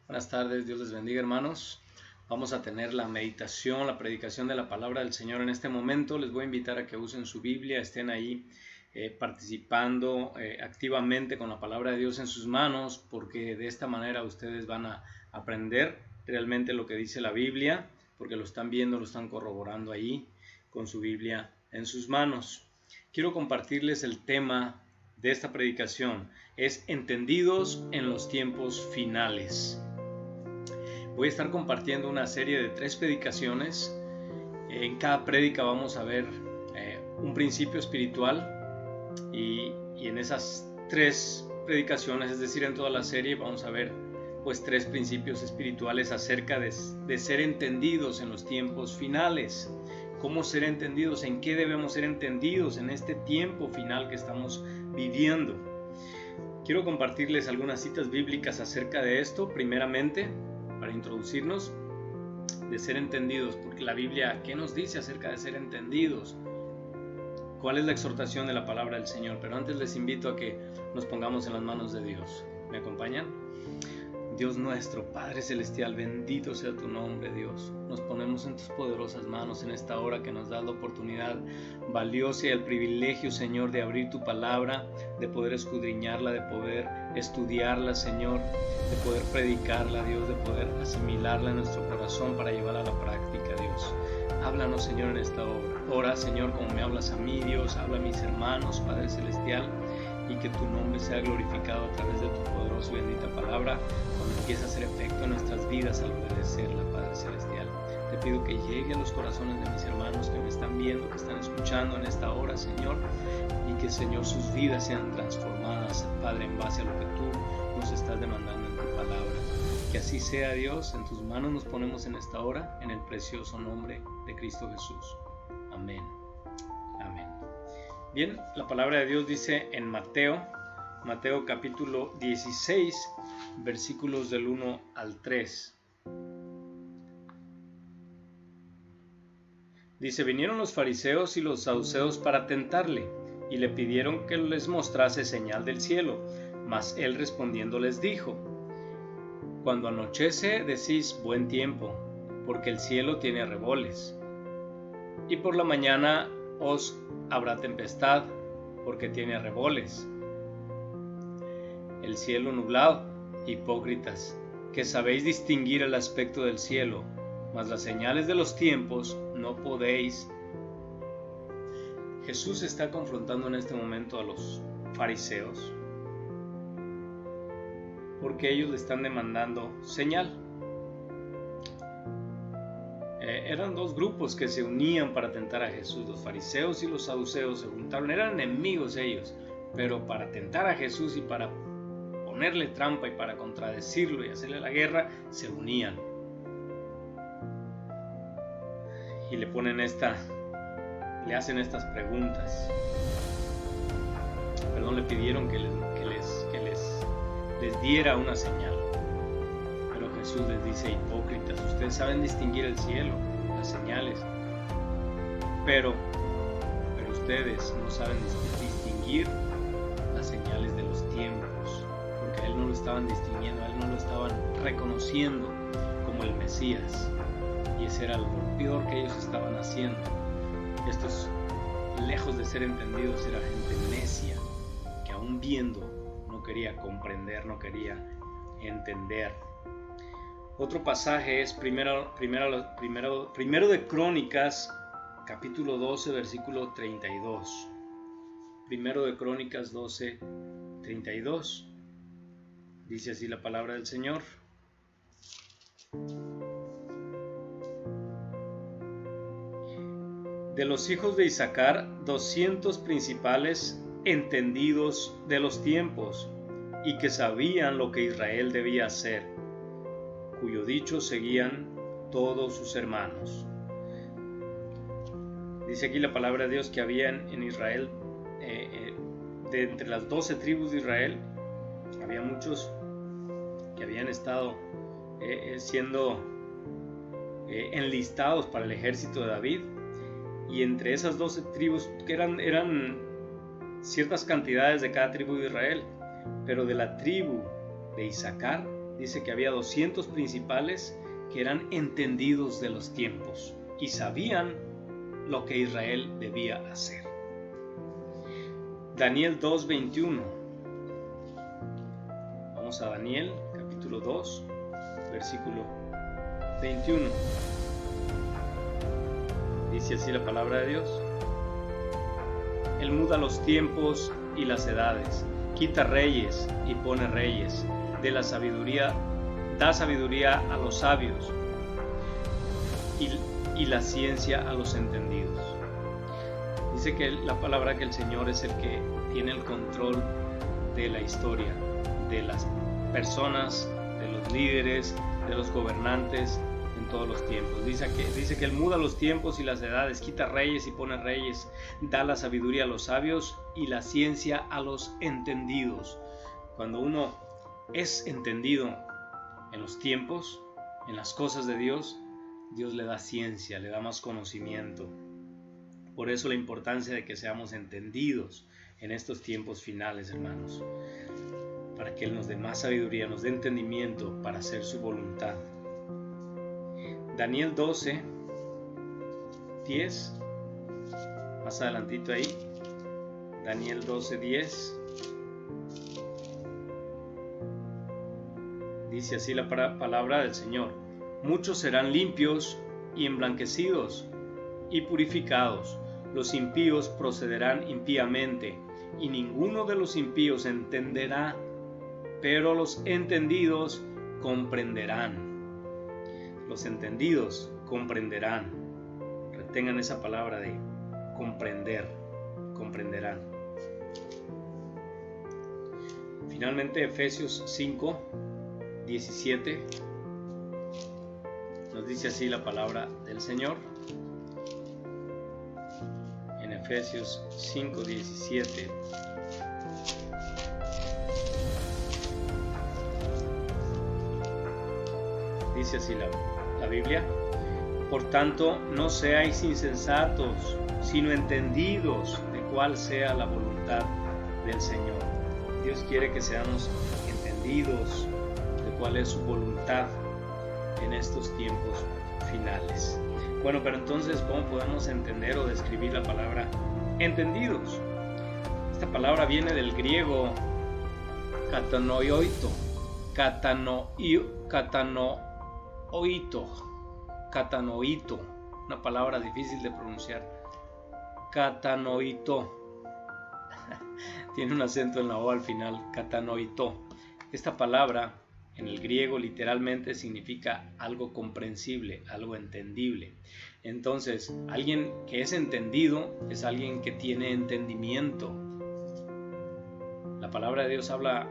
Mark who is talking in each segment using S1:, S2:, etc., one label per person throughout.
S1: Buenas tardes, Dios les bendiga, hermanos. Vamos a tener la meditación, la predicación de la palabra del Señor en este momento. Les voy a invitar a que usen su Biblia, estén ahí participando activamente con la palabra de Dios en sus manos, porque de esta manera ustedes van a aprender realmente lo que dice la Biblia, porque lo están viendo, lo están corroborando ahí con su Biblia en sus manos. Quiero compartirles el tema de esta predicación, es entendidos en los tiempos finales. Voy a estar compartiendo una serie de 3 predicaciones. En cada prédica vamos a ver un principio espiritual y en esas 3 predicaciones, es decir, en toda la serie, vamos a ver pues 3 principios espirituales acerca de ser entendidos en los tiempos finales. ¿Cómo ser entendidos? ¿En qué debemos ser entendidos en este tiempo final que estamos viviendo? Quiero compartirles algunas citas bíblicas acerca de esto, primeramente, para introducirnos, de ser entendidos, porque la Biblia, ¿qué nos dice acerca de ser entendidos? ¿Cuál es la exhortación de la palabra del Señor? Pero antes les invito a que nos pongamos en las manos de Dios. ¿Me acompañan? Dios nuestro, Padre Celestial, bendito sea tu nombre, Dios. Nos ponemos en tus poderosas manos en esta hora que nos das la oportunidad valiosa y el privilegio, Señor, de abrir tu palabra, de poder escudriñarla, de poder estudiarla, Señor, de poder predicarla, Dios, de poder asimilarla en nuestro corazón para llevarla a la práctica, Dios. Háblanos, Señor, en esta hora, Señor, como me hablas a mí, Dios, habla a mis hermanos, Padre Celestial, y que tu nombre sea glorificado a través de tu poderosa y bendita palabra cuando empiece a hacer efecto en nuestras vidas al obedecerla, Padre Celestial. Te pido que llegue a los corazones de mis hermanos que me están viendo, que están escuchando en esta hora, Señor, y que, Señor, sus vidas sean transformadas, Padre, en base a lo que tú nos estás demandando en tu palabra. Que así sea, Dios, en tus manos nos ponemos en esta hora, en el precioso nombre de Cristo Jesús. Amén. Amén. Bien, la palabra de Dios dice en Mateo capítulo 16, versículos del 1 al 3. Dice: vinieron los fariseos y los saduceos para tentarle, y le pidieron que les mostrase señal del cielo. Mas él respondiendo les dijo: cuando anochece decís buen tiempo, porque el cielo tiene arreboles, y por la mañana os habrá tempestad, porque tiene arreboles. El cielo nublado, hipócritas, que sabéis distinguir el aspecto del cielo, mas las señales de los tiempos no podéis. Jesús está confrontando en este momento a los fariseos, porque ellos le están demandando señal. Eran 2 grupos que se unían para tentar a Jesús. Los fariseos y los saduceos se juntaron, eran enemigos ellos, pero para tentar a Jesús y para ponerle trampa y para contradecirlo y hacerle la guerra, se unían. Y le hacen estas preguntas. Le pidieron que les diera una señal. Pero Jesús les dice: hipócritas, ustedes saben distinguir el cielo, las señales, pero ustedes no saben distinguir las señales de los tiempos, porque a él no lo estaban distinguiendo, a él no lo estaban reconociendo como el Mesías, y ese era lo peor que ellos estaban haciendo. Estos, lejos de ser entendidos, era gente necia, que aún viendo no quería comprender, no quería entender. Otro pasaje es primero de Crónicas, capítulo 12, versículo 32. Primero de Crónicas 12, 32. Dice así la palabra del Señor: de los hijos de Isaacar, 200 principales entendidos de los tiempos, y que sabían lo que Israel debía hacer, cuyo dicho seguían todos sus hermanos. Dice aquí la palabra de Dios que había en Israel, de entre las 12 tribus de Israel, había muchos que habían estado siendo enlistados para el ejército de David, y entre esas 12 tribus, que eran ciertas cantidades de cada tribu de Israel, pero de la tribu de Isaacar dice que había 200 principales que eran entendidos de los tiempos y sabían lo que Israel debía hacer. Daniel 2:21. Vamos a Daniel capítulo 2, versículo 21. Dice así la palabra de Dios: Él muda los tiempos y las edades, quita reyes y pone reyes, de la sabiduría, da sabiduría a los sabios y la ciencia a los entendidos. Dice que la palabra que el Señor es el que tiene el control de la historia, de las personas, de los líderes, de los gobernantes en todos los tiempos. Dice que Él muda los tiempos y las edades, quita reyes y pone reyes, da la sabiduría a los sabios y la ciencia a los entendidos. Cuando uno es entendido en los tiempos, en las cosas de Dios, Dios le da ciencia, le da más conocimiento. Por eso la importancia de que seamos entendidos en estos tiempos finales, hermanos, para que Él nos dé más sabiduría, nos dé entendimiento para hacer su voluntad. Daniel 12:10, más adelantito ahí, Daniel 12:10, dice así la palabra del Señor: muchos serán limpios y emblanquecidos y purificados, los impíos procederán impíamente, y ninguno de los impíos entenderá, pero los entendidos comprenderán. Los entendidos comprenderán. Retengan esa palabra de comprender, comprenderán. Finalmente, Efesios 5:17 nos dice así la palabra del Señor. En Efesios 5:17 dice así la Biblia: por tanto, no seáis insensatos, sino entendidos de cuál sea la voluntad del Señor. Dios quiere que seamos entendidos de cuál es su voluntad en estos tiempos finales. Bueno, pero entonces, ¿cómo podemos entender o describir la palabra entendidos? Esta palabra viene del griego katanoito, una palabra difícil de pronunciar. Katanoito. Tiene un acento en la O al final, katanoito. Esta palabra en el griego literalmente significa algo comprensible, algo entendible. Entonces, alguien que es entendido es alguien que tiene entendimiento. La palabra de Dios habla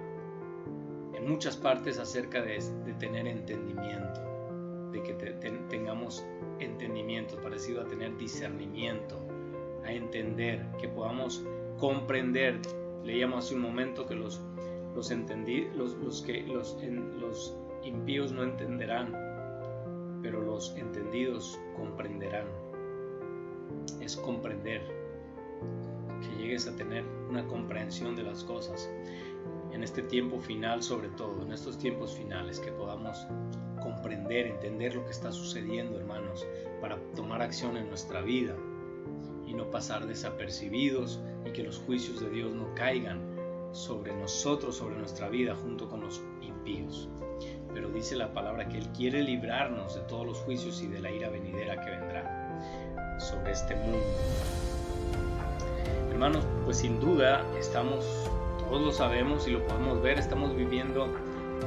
S1: en muchas partes acerca de tener entendimiento, de que tengamos entendimiento, parecido a tener discernimiento, a entender, que podamos comprender. Leíamos hace un momento que los impíos no entenderán, pero los entendidos comprenderán. Es comprender, que llegues a tener una comprensión de las cosas en este tiempo final, sobre todo en estos tiempos finales, que podamos comprender, entender lo que está sucediendo, hermanos, para tomar acción en nuestra vida y no pasar desapercibidos, y que los juicios de Dios no caigan sobre nosotros, sobre nuestra vida, junto con los impíos. Pero dice la palabra que Él quiere librarnos de todos los juicios y de la ira venidera que vendrá sobre este mundo. Hermanos, pues sin duda todos lo sabemos y lo podemos ver, estamos viviendo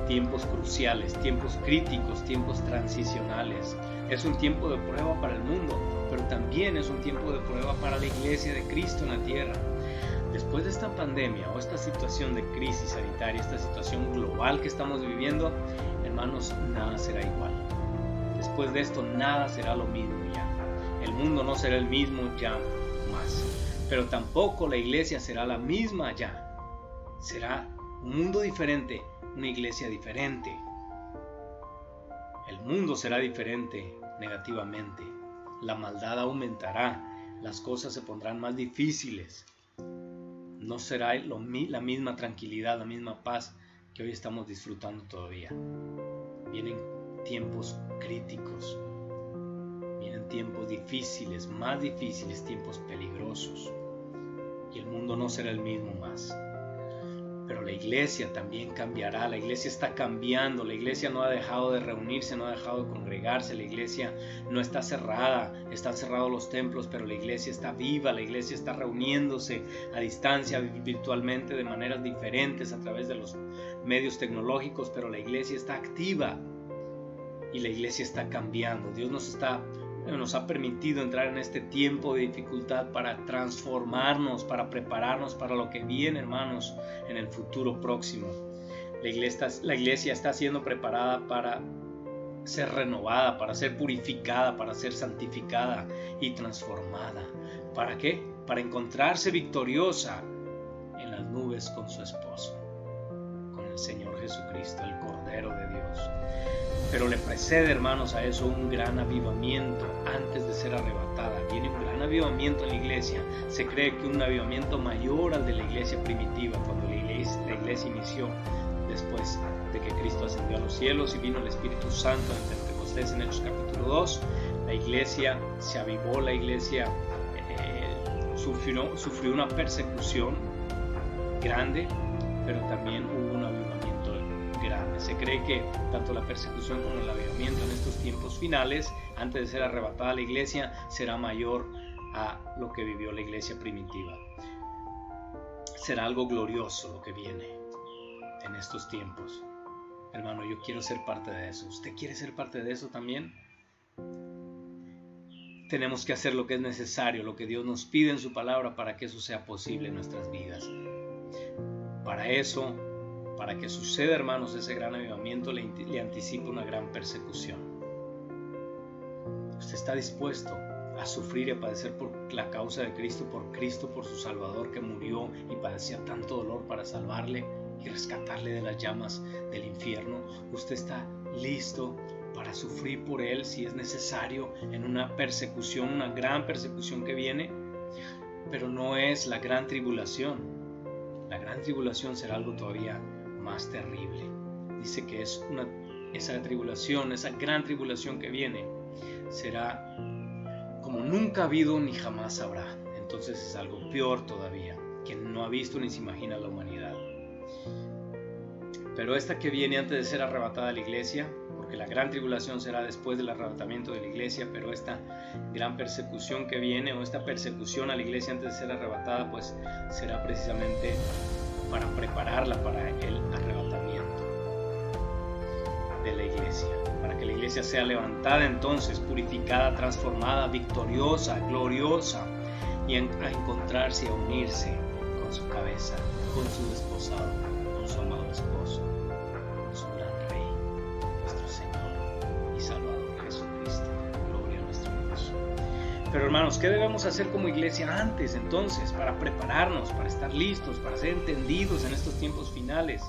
S1: tiempos cruciales, tiempos críticos, tiempos transicionales. Es un tiempo de prueba para el mundo, pero también es un tiempo de prueba para la iglesia de Cristo en la tierra. Después de esta pandemia o esta situación de crisis sanitaria, esta situación global que estamos viviendo, hermanos, nada será igual. Después de esto, nada será lo mismo ya. El mundo no será el mismo ya más, pero tampoco la iglesia será la misma ya. Será un mundo diferente, una iglesia diferente. El mundo será diferente negativamente. La maldad aumentará, las cosas se pondrán más difíciles. No será la misma tranquilidad, la misma paz que hoy estamos disfrutando todavía. Vienen tiempos críticos, vienen tiempos difíciles, más difíciles, tiempos peligrosos, y el mundo no será el mismo más. Pero la iglesia también cambiará, la iglesia está cambiando, la iglesia no ha dejado de reunirse, no ha dejado de congregarse, la iglesia no está cerrada, están cerrados los templos, pero la iglesia está viva, la iglesia está reuniéndose a distancia, virtualmente, de maneras diferentes, a través de los medios tecnológicos, pero la iglesia está activa y la iglesia está cambiando. Dios nos ha permitido entrar en este tiempo de dificultad para transformarnos, para prepararnos para lo que viene, hermanos, en el futuro próximo. La iglesia está siendo preparada para ser renovada, para ser purificada, para ser santificada y transformada. ¿Para qué? Para encontrarse victoriosa en las nubes con su esposo, con el Señor Jesucristo, el Cordero de Dios. Pero le precede, hermanos, a eso un gran avivamiento antes de ser arrebatada. Viene un gran avivamiento en la iglesia. Se cree que un avivamiento mayor al de la iglesia primitiva, cuando la iglesia inició después de que Cristo ascendió a los cielos y vino el Espíritu Santo en Pentecostés, en Hechos capítulo 2. La iglesia se avivó, la iglesia sufrió una persecución grande, pero también hubo un avivamiento grande. Se cree que tanto la persecución como el avivamiento en estos tiempos finales, antes de ser arrebatada la iglesia, será mayor a lo que vivió la iglesia primitiva. Será algo glorioso lo que viene en estos tiempos. Hermano, yo quiero ser parte de eso. ¿Usted quiere ser parte de eso también? Tenemos que hacer lo que es necesario, lo que Dios nos pide en su palabra para que eso sea posible en nuestras vidas. Para eso, para que suceda, hermanos, ese gran avivamiento, le anticipa una gran persecución. ¿Usted está dispuesto a sufrir y a padecer por la causa de Cristo, por su Salvador que murió y padecía tanto dolor para salvarle y rescatarle de las llamas del infierno? ¿Usted está listo para sufrir por Él si es necesario en una persecución, una gran persecución que viene? Pero no es la gran tribulación. La gran tribulación será algo todavía más terrible. Dice que esa tribulación, esa gran tribulación que viene, será como nunca ha habido ni jamás habrá. Entonces es algo peor todavía, que no ha visto ni se imagina la humanidad. Pero esta que viene antes de ser arrebatada la iglesia, porque la gran tribulación será después del arrebatamiento de la iglesia, pero esta gran persecución que viene, o esta persecución a la iglesia antes de ser arrebatada, pues será precisamente para prepararla para el arrebatamiento de la iglesia, para que la iglesia sea levantada entonces, purificada, transformada, victoriosa, gloriosa, y a encontrarse y a unirse con su cabeza, con su desposado, con su amado esposo, con su gran Rey, nuestro Señor y Salvador Jesucristo. Gloria a nuestro Dios. Pero hermanos, ¿qué debemos hacer como iglesia antes entonces para prepararnos, para estar listos, para ser entendidos en estos tiempos finales?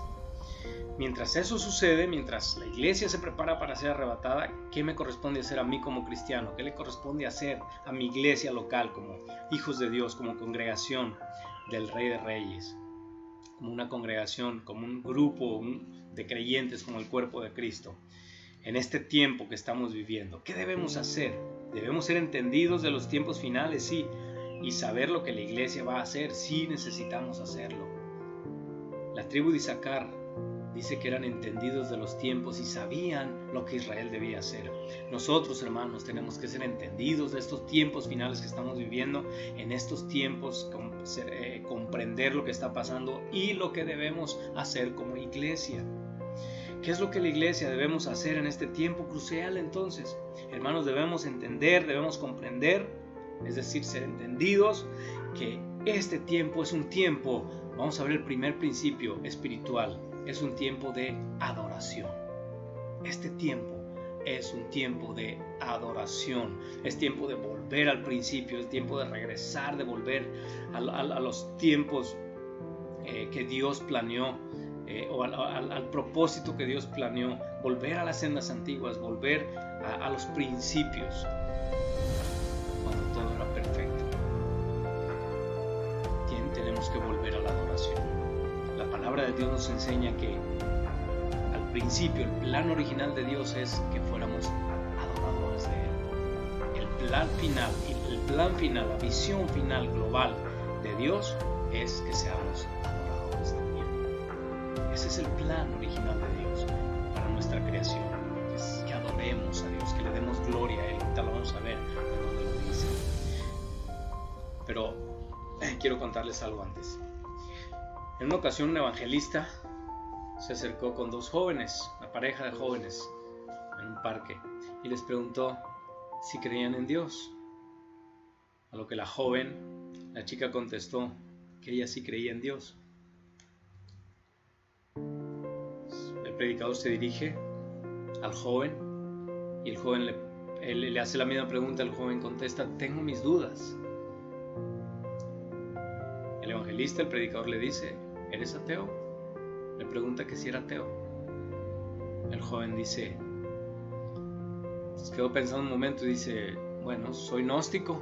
S1: Mientras eso sucede, mientras la iglesia se prepara para ser arrebatada, ¿qué me corresponde hacer a mí como cristiano? ¿Qué le corresponde hacer a mi iglesia local como hijos de Dios, como congregación del Rey de Reyes? Como una congregación, como un grupo de creyentes, como el cuerpo de Cristo. En este tiempo que estamos viviendo, ¿qué debemos hacer? Debemos ser entendidos de los tiempos finales, sí, y saber lo que la iglesia va a hacer, sí necesitamos hacerlo. La tribu de Isaacar dice que eran entendidos de los tiempos y sabían lo que Israel debía hacer. Nosotros, hermanos, tenemos que ser entendidos de estos tiempos finales que estamos viviendo, en estos tiempos comprender lo que está pasando y lo que debemos hacer como iglesia. ¿Qué es lo que la iglesia debemos hacer en este tiempo crucial entonces? Hermanos, debemos entender, debemos comprender, es decir, ser entendidos, que este tiempo es un tiempo, vamos a ver el primer principio espiritual, es un tiempo de adoración. Este tiempo es un tiempo de adoración, es tiempo de volver al principio, es tiempo de regresar, de volver a los tiempos que Dios planeó, o al propósito que Dios planeó, volver a las sendas antiguas, volver a los principios, cuando todo era perfecto. Tenemos que volver a la adoración. la palabra de Dios nos enseña que al principio el plan original de Dios es que fuéramos adoradores de Él. El plan final, la visión final global de Dios es que seamos adoradores también. Ese es el plan original de Dios para nuestra creación, es que adoremos a Dios, que le demos gloria a Él. Ahorita lo vamos a ver en donde lo dice. Pero quiero contarles algo antes. En una ocasión un evangelista se acercó con dos jóvenes, una pareja de jóvenes, en un parque, y les preguntó si creían en Dios. A lo que la chica contestó que ella sí creía en Dios. El predicador se dirige al joven y el joven le hace la misma pregunta. El joven contesta: tengo mis dudas. El evangelista, el predicador, le dice: ¿eres ateo? Le pregunta que si era ateo. El joven dice, se quedó pensando un momento y dice: bueno, soy gnóstico.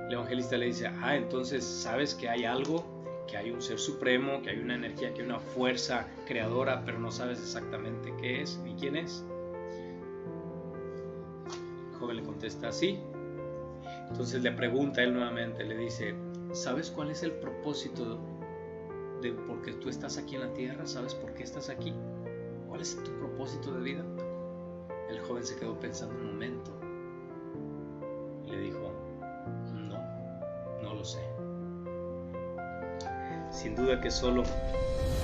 S1: El evangelista le dice: entonces sabes que hay algo, que hay un ser supremo, que hay una energía, que hay una fuerza creadora, pero no sabes exactamente qué es ni quién es. El joven le contesta: sí. Entonces le pregunta a él nuevamente, le dice: ¿sabes cuál es el propósito de por qué tú estás aquí en la tierra? ¿Sabes por qué estás aquí? ¿Cuál es tu propósito de vida? El joven se quedó pensando un momento y le dijo: no lo sé. Sin duda que solo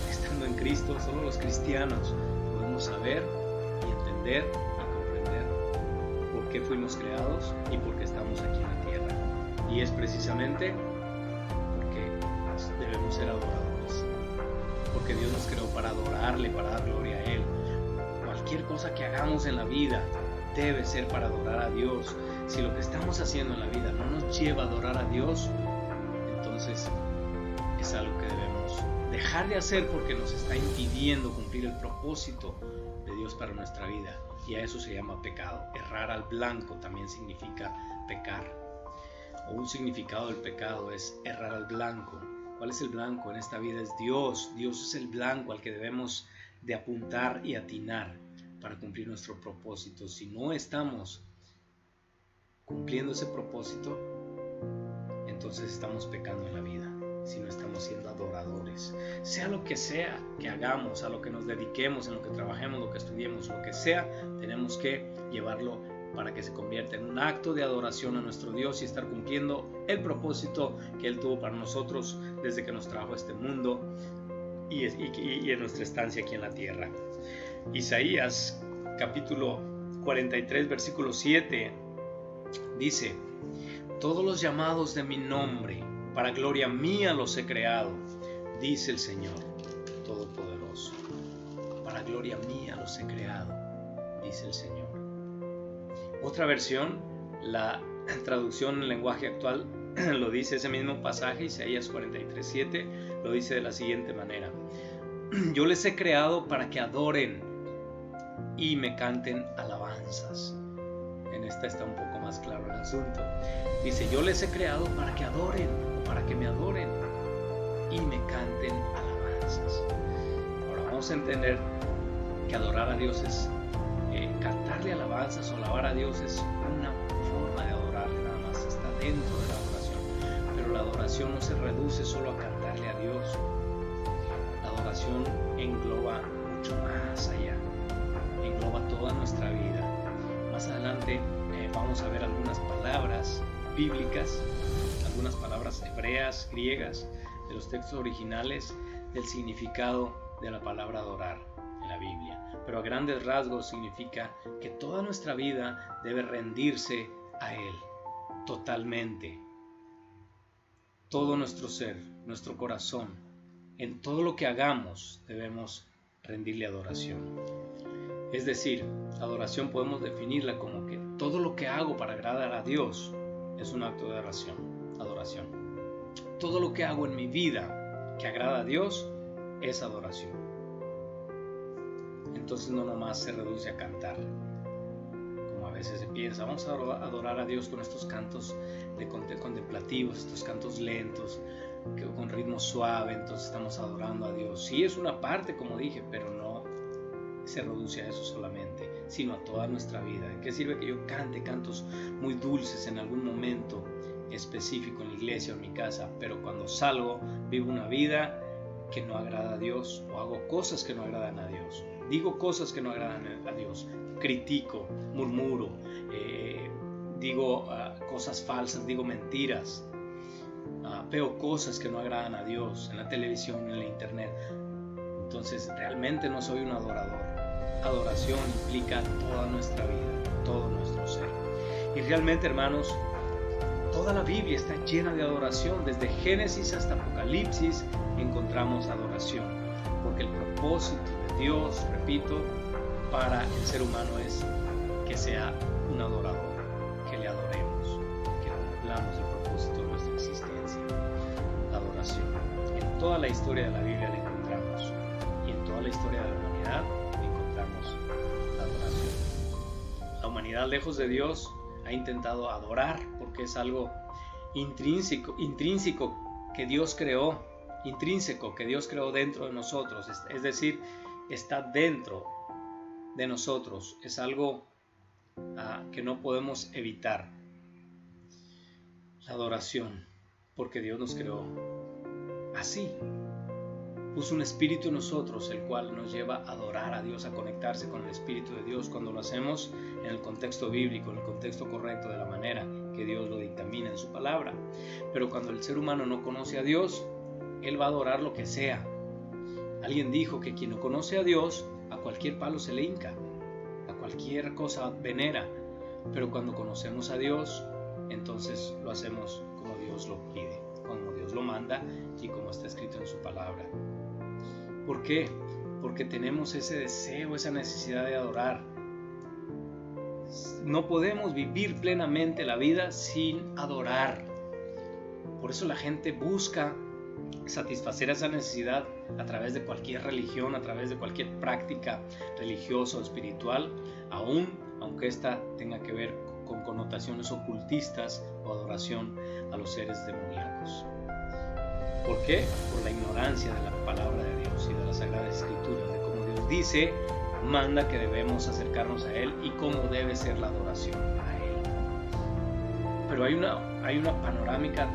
S1: estando en Cristo, solo los cristianos podemos saber y entender y comprender por qué fuimos creados y por qué estamos aquí en la tierra. Y es precisamente porque debemos ser adoradores, porque Dios nos creó para adorarle, para dar gloria a Él. Cualquier cosa que hagamos en la vida debe ser para adorar a Dios. Si lo que estamos haciendo en la vida no nos lleva a adorar a Dios, entonces es algo que debemos dejar de hacer, porque nos está impidiendo cumplir el propósito de Dios para nuestra vida. Y a eso se llama pecado. Errar al blanco también significa pecar. O un significado del pecado es errar al blanco. ¿Cuál es el blanco? En esta vida es Dios. Dios es el blanco al que debemos de apuntar y atinar para cumplir nuestro propósito. Si no estamos cumpliendo ese propósito, entonces estamos pecando en la vida. Si no estamos siendo adoradores, sea lo que sea que hagamos, a lo que nos dediquemos, en lo que trabajemos, lo que estudiemos, lo que sea, tenemos que llevarlo para que se convierta en un acto de adoración a nuestro Dios y estar cumpliendo el propósito que Él tuvo para nosotros desde que nos trajo a este mundo y en nuestra estancia aquí en la tierra. Isaías capítulo 43 versículo 7 dice: todos los llamados de mi nombre, para gloria mía los he creado, dice el Señor Todopoderoso. Para gloria mía los he creado, dice el Señor. Otra versión, la traducción en lenguaje actual, lo dice ese mismo pasaje, Isaías 43:7, lo dice de la siguiente manera: yo les he creado para que adoren y me canten alabanzas. En esta está un poco más claro el asunto. Dice: yo les he creado para que adoren, para que me adoren y me canten alabanzas. Ahora vamos a entender que adorar a Dios es cantarle alabanzas, o alabar a Dios es una forma de adorarle, nada más está dentro de la adoración. Pero la adoración no se reduce solo a cantarle a Dios. La adoración engloba mucho más allá, engloba toda nuestra vida. Más adelante vamos a ver algunas palabras bíblicas, algunas palabras hebreas, griegas, de los textos originales, del significado de la palabra adorar en la Biblia. Pero a grandes rasgos significa que toda nuestra vida debe rendirse a Él totalmente. Todo nuestro ser, nuestro corazón, en todo lo que hagamos debemos rendirle adoración. Es decir, adoración podemos definirla como que todo lo que hago para agradar a Dios es un acto de adoración. Todo lo que hago en mi vida que agrada a Dios es adoración. Entonces no nomás se reduce a cantar, como a veces se piensa. Vamos a adorar a Dios con estos cantos contemplativos, estos cantos lentos. con ritmo suave, entonces estamos adorando a Dios. Sí, es una parte, como dije, pero no se reduce a eso solamente, sino a toda nuestra vida. ¿De qué sirve que yo cante cantos muy dulces en algún momento específico en la iglesia o en mi casa, pero cuando salgo vivo una vida que no agrada a Dios, o hago cosas que no agradan a Dios, digo cosas que no agradan a Dios, critico, murmuro, digo cosas falsas, digo mentiras, veo cosas que no agradan a Dios en la televisión, en la internet? Entonces realmente no soy un adorador. Adoración implica toda nuestra vida, todo nuestro ser. Y realmente, hermanos, toda la Biblia está llena de adoración. Desde Génesis hasta Apocalipsis encontramos adoración, porque el propósito de Dios, repito, para el ser humano es que sea un adorador, que le adoremos, que cumplamos el propósito de nuestra existencia. Adoración. En toda la historia de la Biblia la encontramos, y en toda la historia de la humanidad encontramos la adoración. La humanidad, lejos de Dios, ha intentado adorar porque es algo intrínseco que Dios creó, dentro de nosotros, es decir, está dentro de nosotros, es algo que no podemos evitar. La adoración, porque Dios nos creó así. Puso un espíritu en nosotros, el cual nos lleva a adorar a Dios, a conectarse con el Espíritu de Dios cuando lo hacemos en el contexto bíblico, en el contexto correcto, de la manera que Dios lo dictamina en su palabra. Pero cuando el ser humano no conoce a Dios, él va a adorar lo que sea. Alguien dijo que quien no conoce a Dios, a cualquier palo se le hinca, a cualquier cosa venera. Pero cuando conocemos a Dios, entonces lo hacemos como Dios lo pide, como Dios lo manda y como está escrito en su palabra. ¿Por qué? Porque tenemos ese deseo, esa necesidad de adorar. No podemos vivir plenamente la vida sin adorar. Por eso la gente busca satisfacer esa necesidad a través de cualquier religión, a través de cualquier práctica religiosa o espiritual, aunque ésta tenga que ver con connotaciones ocultistas o adoración a los seres demoníacos. ¿Por qué? Por la ignorancia de la palabra de Dios y de las Sagradas Escrituras, de cómo Dios dice, manda que debemos acercarnos a Él y cómo debe ser la adoración a Él. Pero hay una panorámica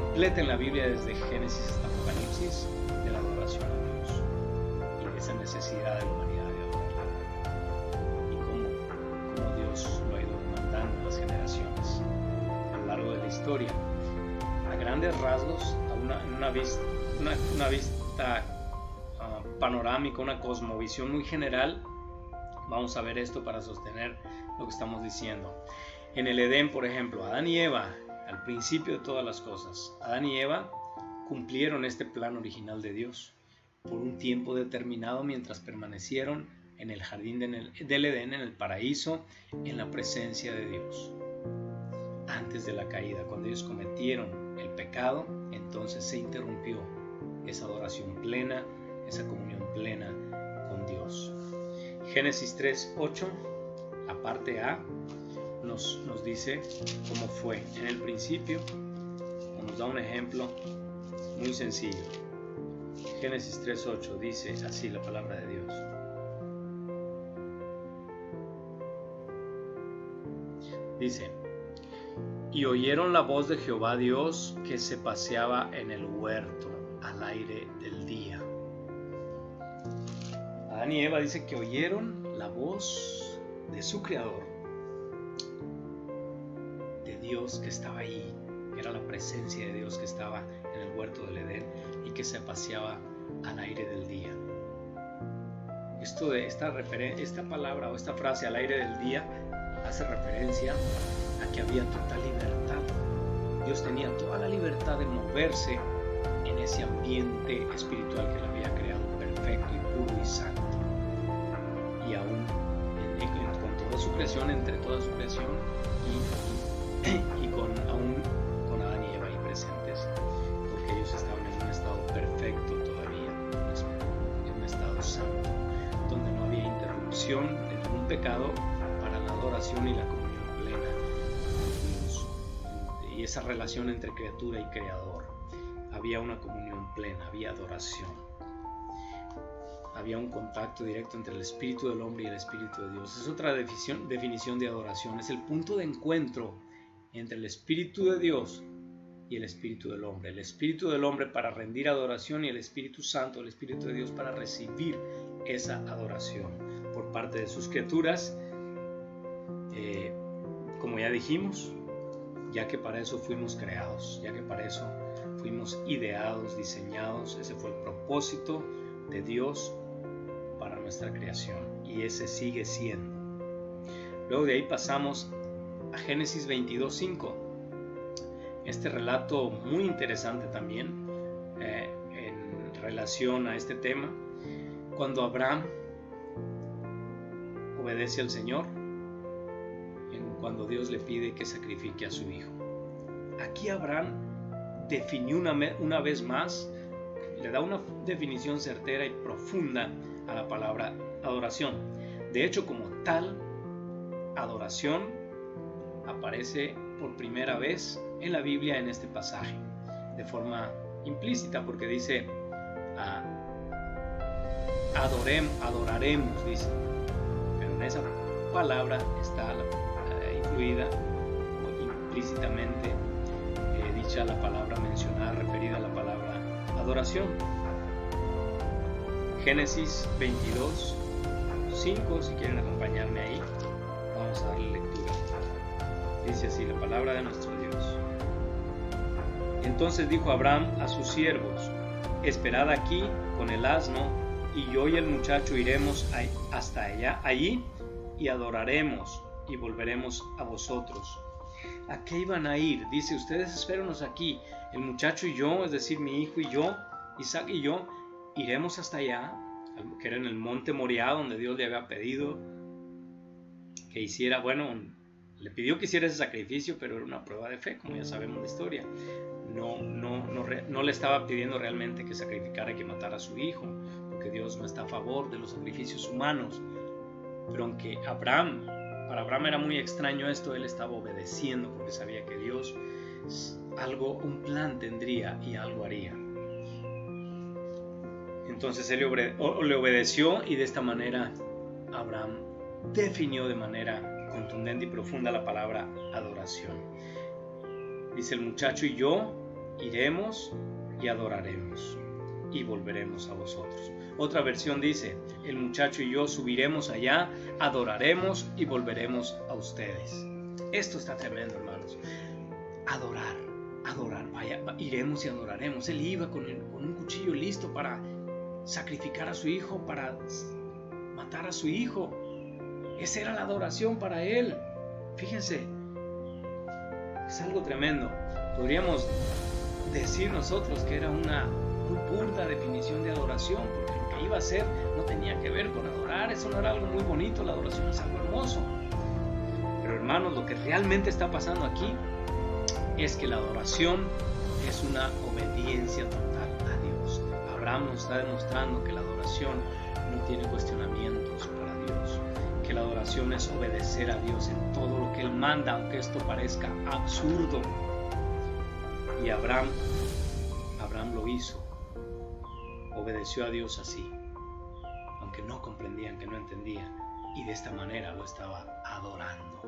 S1: completa en la Biblia, desde Génesis hasta Apocalipsis, de la adoración a Dios y de esa necesidad de la humanidad de adorarla, y cómo Dios lo ha ido demandando en las generaciones a lo largo de la historia. A grandes rasgos, una vista panorámica, una cosmovisión muy general, vamos a ver esto para sostener lo que estamos diciendo. En el Edén, por ejemplo, Adán y Eva, al principio de todas las cosas, Adán y Eva cumplieron este plan original de Dios por un tiempo determinado mientras permanecieron en el jardín del Edén, en el paraíso, en la presencia de Dios. Antes de la caída, cuando ellos cometieron el pecado, entonces se interrumpió esa adoración plena, esa comunión plena con Dios. Génesis 3:8, la parte A, nos dice cómo fue en el principio, o nos da un ejemplo muy sencillo. Génesis 3:8 dice así la palabra de Dios. Dice: y oyeron la voz de Jehová Dios que se paseaba en el huerto al aire del día. Adán y Eva dice que oyeron la voz de su Creador, de Dios que estaba ahí, que era la presencia de Dios que estaba en el huerto del Edén y que se paseaba al aire del día. Esta palabra o esta frase, al aire del día, hace referencia a que había total libertad. Dios tenía toda la libertad de moverse en ese ambiente espiritual que él había creado, perfecto y puro y santo. Y aún con toda su creación, entre toda su creación y aún con Adán y Eva ahí presentes, porque ellos estaban en un estado perfecto todavía, en un estado santo, donde no había interrupción de ningún pecado para la adoración y la comunión plena con Dios, y esa relación entre criatura y creador. había una comunión plena, había adoración. Había un contacto directo entre el espíritu del hombre y el espíritu de Dios. Es otra definición de adoración. Es el punto de encuentro entre el espíritu de Dios y el espíritu del hombre. El espíritu del hombre para rendir adoración y el Espíritu Santo, el espíritu de Dios, para recibir esa adoración por parte de sus criaturas. Como ya dijimos, ya que para eso fuimos creados, ya que para eso fuimos ideados, diseñados. Ese fue el propósito de Dios para nuestra creación, y ese sigue siendo. Luego de ahí pasamos a Génesis 22:5. Este relato muy interesante también en relación a este tema, cuando Abraham obedece al Señor, cuando Dios le pide que sacrifique a su hijo. Aquí Abraham definió una vez más, le da una definición certera y profunda a la palabra adoración. De hecho, como tal, adoración aparece por primera vez en la Biblia en este pasaje, de forma implícita, porque dice adoraremos, dice, pero en esa palabra está incluida o implícitamente dicha la palabra mencionada, referida a la palabra adoración. Génesis 22:5, si quieren acompañarme ahí, vamos a darle lectura. Dice así la palabra de nuestro Dios. Entonces dijo Abraham a sus siervos: esperad aquí con el asno, y yo y el muchacho iremos hasta allí y adoraremos y volveremos a vosotros. ¿A qué iban a ir? Dice: ustedes espérenos aquí, el muchacho y yo, es decir, mi hijo y yo, Isaac y yo, iremos hasta allá, que era en el monte Moriah, donde Dios le había pedido que hiciera, le pidió que hiciera ese sacrificio, pero era una prueba de fe, como ya sabemos la historia. No le estaba pidiendo realmente que sacrificara, que matara a su hijo, porque Dios no está a favor de los sacrificios humanos. Pero aunque para Abraham era muy extraño esto, él estaba obedeciendo porque sabía que Dios un plan tendría y algo haría. Entonces él le obedeció, y de esta manera Abraham definió de manera contundente y profunda la palabra adoración. Dice: el muchacho y yo iremos y adoraremos y volveremos a vosotros. Otra versión dice: el muchacho y yo subiremos allá, adoraremos y volveremos a ustedes. Esto está tremendo, hermanos. Adorar, vaya, iremos y adoraremos. Él iba con un cuchillo listo para sacrificar a su hijo, para matar a su hijo. Esa era la adoración para él. Fíjense, es algo tremendo. Podríamos decir nosotros que era una muy burda definición de adoración, porque lo que iba a hacer no tenía que ver con adorar. Eso no era algo muy bonito. La adoración es algo hermoso. Pero hermanos, lo que realmente está pasando aquí es que la adoración es una obediencia total a Dios. Abraham nos está demostrando que la adoración no tiene cuestionamientos para Dios, que la adoración es obedecer a Dios en todo lo que Él manda, aunque esto parezca absurdo. Y Abraham lo hizo, obedeció a Dios así, aunque no comprendían, que no entendían, y de esta manera lo estaba adorando.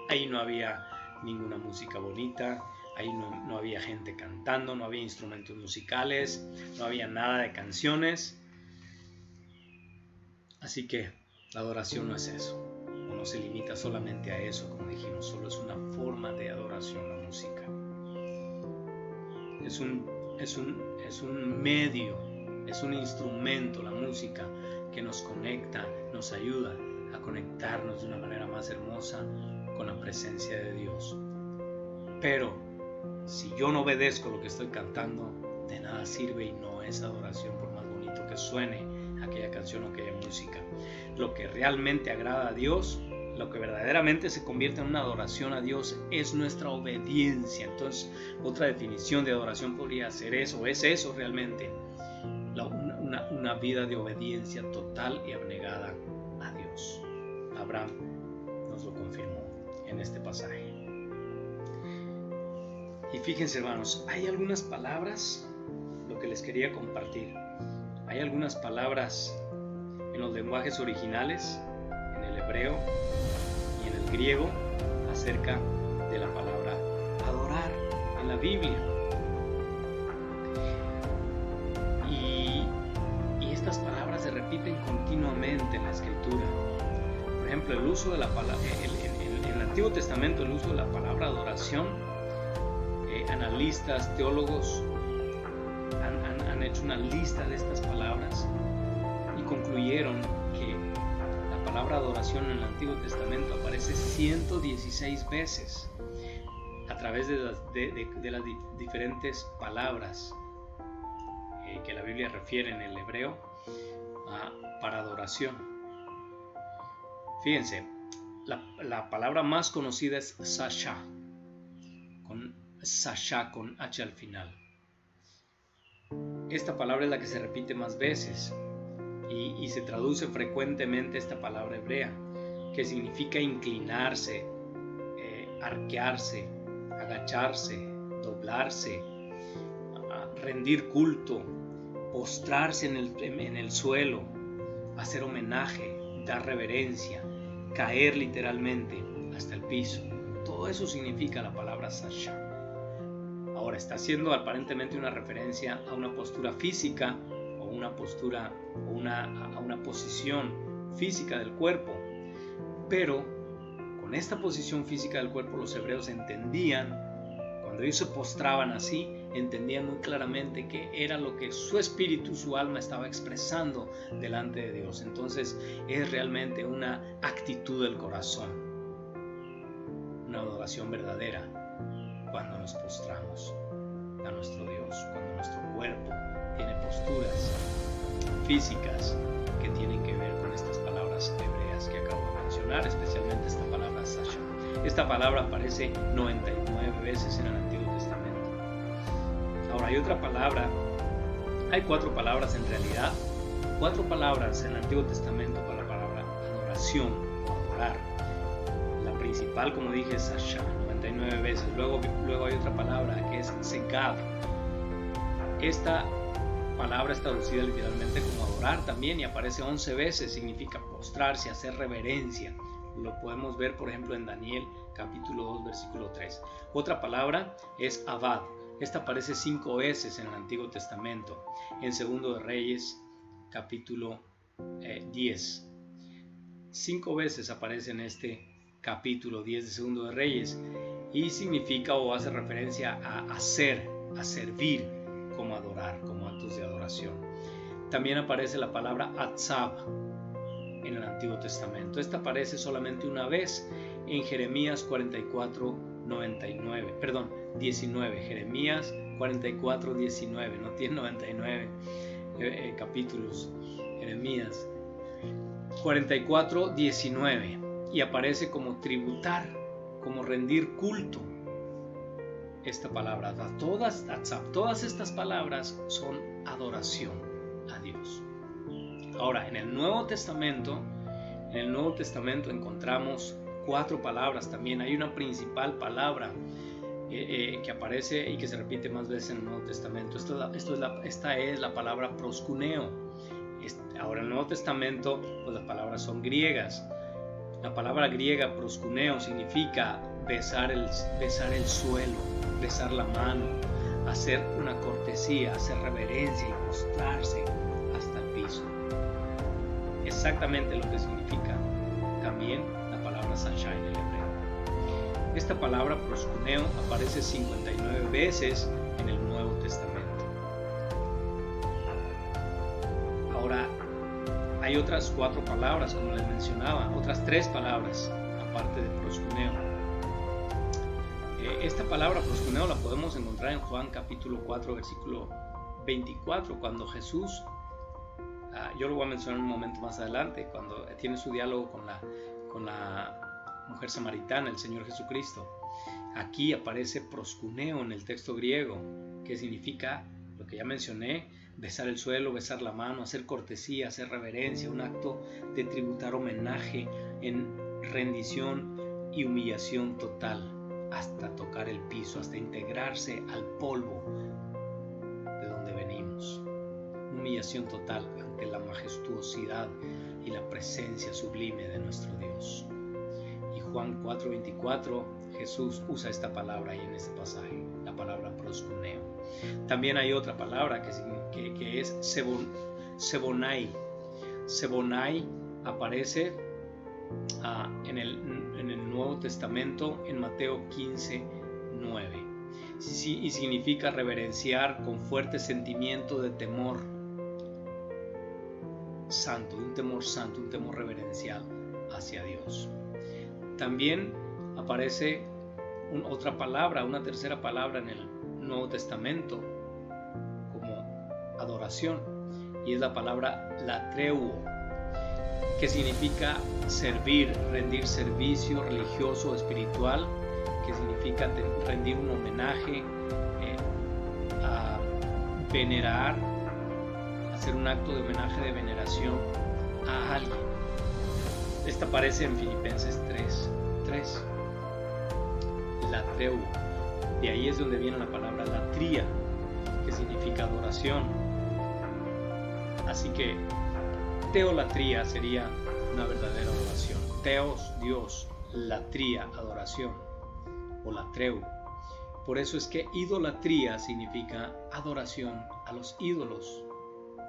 S1: Ahí no había ninguna música bonita, ahí no había gente cantando, no había instrumentos musicales, no había nada de canciones. Así que la adoración no es eso, o no se limita solamente a eso, como dijimos, solo es una forma de adoración la música. Es un medio, es un instrumento, la música, que nos conecta, nos ayuda a conectarnos de una manera más hermosa con la presencia de Dios. Pero si yo no obedezco lo que estoy cantando, de nada sirve y no es adoración, por más bonito que suene aquella canción o aquella música. Lo que realmente agrada a Dios, lo que verdaderamente se convierte en una adoración a Dios, es nuestra obediencia. Entonces, otra definición de adoración podría ser eso, es eso realmente, una vida de obediencia total y abnegada a Dios. Abraham nos lo confirmó en este pasaje. Y fíjense, hermanos, hay algunas palabras les quería compartir. Hay algunas palabras en los lenguajes originales, en el hebreo y en el griego, acerca de la palabra adorar en la Biblia. Y estas palabras se repiten continuamente en la Escritura. Por ejemplo, el uso de la palabra, en el Antiguo Testamento, el uso de la palabra adoración, analistas, teólogos han hecho una lista de estas palabras y concluyeron que la palabra adoración en el Antiguo Testamento aparece 116 veces a través de las diferentes palabras que la Biblia refiere en el hebreo para adoración. Fíjense, la palabra más conocida es Sasha, con H al final. Esta palabra es la que se repite más veces y se traduce frecuentemente esta palabra hebrea, que significa inclinarse, arquearse, agacharse, doblarse, rendir culto, postrarse en el suelo, hacer homenaje, dar reverencia, caer literalmente hasta el piso. Todo eso significa la palabra Sasha. Ahora, está haciendo aparentemente una referencia a una postura física o una postura a una posición física del cuerpo, pero con esta posición física del cuerpo los hebreos entendían, cuando ellos se postraban así, entendían muy claramente que era lo que su espíritu, su alma estaba expresando delante de Dios. Entonces es realmente una actitud del corazón, una adoración verdadera cuando nos postramos a nuestro Dios, cuando nuestro cuerpo tiene posturas físicas que tienen que ver con estas palabras hebreas que acabo de mencionar, especialmente esta palabra Sasha. Esta palabra aparece 99 veces en el Antiguo Testamento. Ahora hay otra palabra, hay 4 palabras en realidad, 4 palabras en el Antiguo Testamento para la palabra adoración o adorar. La principal, como dije, es Sasha, 99 veces. Luego hay otra palabra que es Segab. Esta palabra es traducida literalmente como adorar también y aparece 11 veces, significa postrarse, hacer reverencia. Lo podemos ver, por ejemplo, en Daniel capítulo 2, versículo 3. Otra palabra es Abad. Esta aparece 5 veces en el Antiguo Testamento. En 2 de Reyes capítulo 10. 5 veces aparece en este capítulo 10 de 2 de Reyes y significa o hace referencia a hacer, a servir, como adorar, como actos de adoración. También aparece la palabra Atzab en el Antiguo Testamento. Esta aparece solamente una vez en Jeremías 19. Jeremías 44, 19. No tiene 99 capítulos. Jeremías 44, 19. Y aparece como tributar, como rendir culto. Esta palabra, todas estas palabras son adoración a Dios. Ahora, en el Nuevo Testamento encontramos 4 palabras también. Hay una principal palabra que aparece y que se repite más veces en el Nuevo Testamento. Esta es la palabra proskuneo. Ahora, en el Nuevo Testamento, pues las palabras son griegas. La palabra griega proskuneo significa besar el suelo, besar la mano, hacer una cortesía, hacer reverencia y postrarse hasta el piso. Exactamente lo que significa también la palabra Sasha en el hebreo. Esta palabra proskuneo aparece 59 veces en el Nuevo Testamento. Ahora, hay otras 4 palabras, como les mencionaba, otras 3 palabras aparte de proskuneo. Esta palabra proskuneo la podemos encontrar en Juan capítulo 4, versículo 24, cuando Jesús, yo lo voy a mencionar un momento más adelante, cuando tiene su diálogo con la mujer samaritana, el Señor Jesucristo. Aquí aparece proskuneo en el texto griego, que significa lo que ya mencioné: besar el suelo, besar la mano, hacer cortesía, hacer reverencia, un acto de tributar homenaje en rendición y humillación total, hasta tocar el piso, hasta integrarse al polvo de donde venimos. humillación total ante la majestuosidad y la presencia sublime de nuestro Dios. Y Juan 4:24, Jesús usa esta palabra ahí en este pasaje, la palabra proskuneo. También hay otra palabra que es sebonai. Sebonai aparece en el Nuevo Testamento en Mateo 15:9 y significa reverenciar con fuerte sentimiento de temor santo, un temor reverencial hacia Dios. También aparece una tercera palabra en el Nuevo Testamento como adoración, y es la palabra latreuo, que significa servir, rendir servicio religioso o espiritual, que significa rendir un homenaje, a venerar, hacer un acto de homenaje, de veneración a alguien. Esta aparece en Filipenses 3. Latreuo. De ahí es donde viene la palabra latría, que significa adoración. Así que teolatría sería una verdadera adoración. Teos, Dios; latría, adoración, o latreuo. Por eso es que idolatría significa adoración a los ídolos.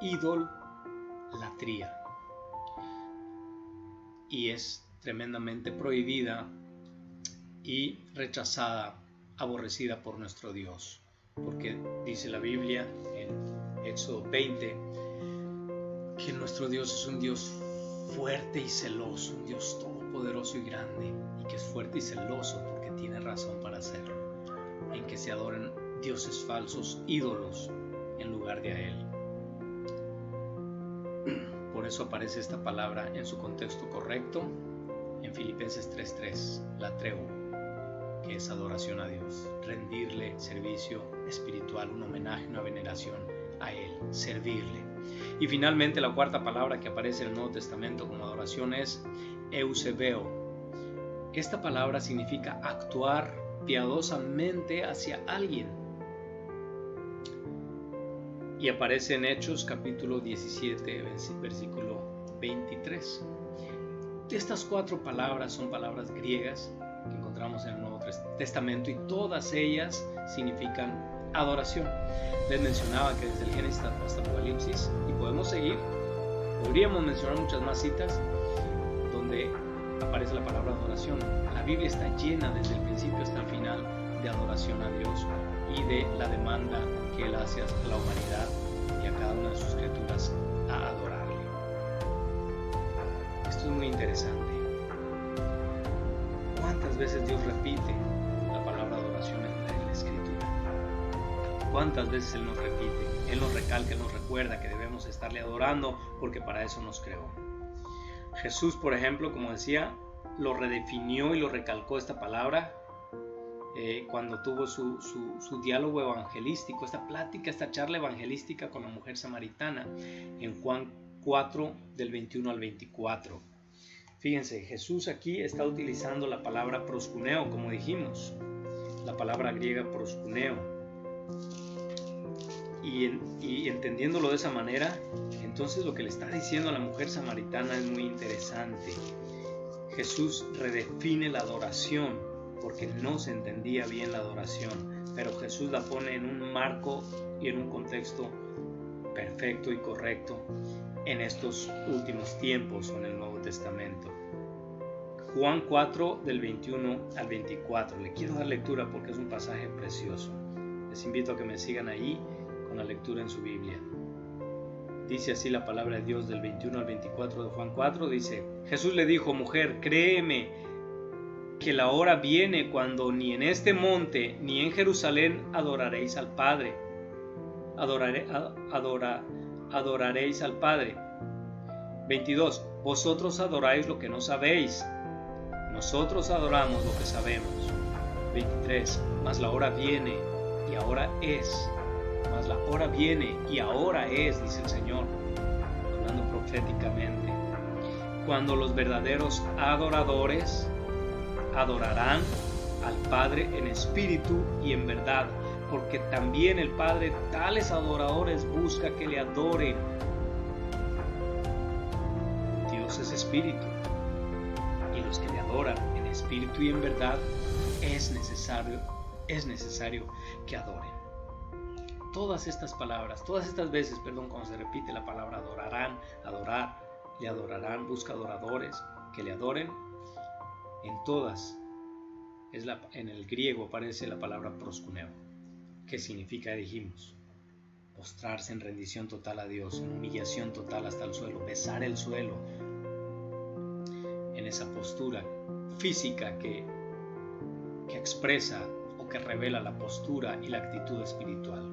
S1: Idolatría. Y es tremendamente prohibida y rechazada, aborrecida por nuestro Dios, porque dice la Biblia en Éxodo 20 que nuestro Dios es un Dios fuerte y celoso, un Dios todopoderoso y grande, y que es fuerte y celoso porque tiene razón para hacerlo, en que se adoren dioses falsos, ídolos, en lugar de a Él. Por eso aparece esta palabra en su contexto correcto en Filipenses 3:3, latreuo, que es adoración a Dios, rendirle servicio espiritual, un homenaje, una veneración a Él, servirle. Y finalmente la cuarta palabra que aparece en el Nuevo Testamento como adoración es eusebeo. Esta palabra significa actuar piadosamente hacia alguien, y aparece en Hechos capítulo 17, versículo 23. Estas cuatro palabras son palabras griegas que encontramos en el Nuevo Testamento, y todas ellas significan adoración. Les mencionaba que desde el Génesis hasta Apocalipsis, y podemos seguir, podríamos mencionar muchas más citas donde aparece la palabra adoración. La Biblia está llena desde el principio hasta el final de adoración a Dios y de la demanda que Él hace a la humanidad y a cada una de sus criaturas a adorarle. Esto es muy interesante. ¿Cuántas veces Dios repite la palabra adoración en la Escritura? ¿Cuántas veces Él nos repite? Él nos recalca, Él nos recuerda que debemos estarle adorando porque para eso nos creó. Jesús, por ejemplo, como decía, lo redefinió y lo recalcó esta palabra cuando tuvo su diálogo evangelístico, esta plática, esta charla evangelística con la mujer samaritana en Juan 4 del 21 al 24. Fíjense, Jesús aquí está utilizando la palabra proskuneo, como dijimos, la palabra griega proskuneo, y entendiéndolo de esa manera, entonces lo que le está diciendo a la mujer samaritana es muy interesante. Jesús redefine la adoración porque no se entendía bien la adoración, pero Jesús la pone en un marco y en un contexto perfecto y correcto en estos últimos tiempos o en el Nuevo Testamento. Juan 4 del 21 al 24. Le quiero dar lectura porque es un pasaje precioso. Les invito a que me sigan ahí con la lectura en su Biblia. Dice así la palabra de Dios del 21 al 24 de Juan 4. Dice: Jesús le dijo: mujer, créeme que la hora viene cuando ni en este monte ni en Jerusalén adoraréis al Padre. Adoraréis al Padre. 22. Vosotros adoráis lo que no sabéis. Nosotros adoramos lo que sabemos. 23. Mas la hora viene y ahora es. Mas la hora viene y ahora es, dice el Señor, hablando proféticamente, cuando los verdaderos adoradores adorarán al Padre en espíritu y en verdad, porque también el Padre tales adoradores busca que le adoren. Dios es espíritu, y los que le adoran en espíritu y en verdad es necesario que adoren. Todas estas palabras, todas estas veces, cuando se repite la palabra adorarán, adorar, le adorarán, busca adoradores que le adoren, en todas, en el griego aparece la palabra proskuneo, que significa, dijimos, postrarse en rendición total a Dios, en humillación total hasta el suelo, besar el suelo, en esa postura física que expresa o que revela la postura y la actitud espiritual.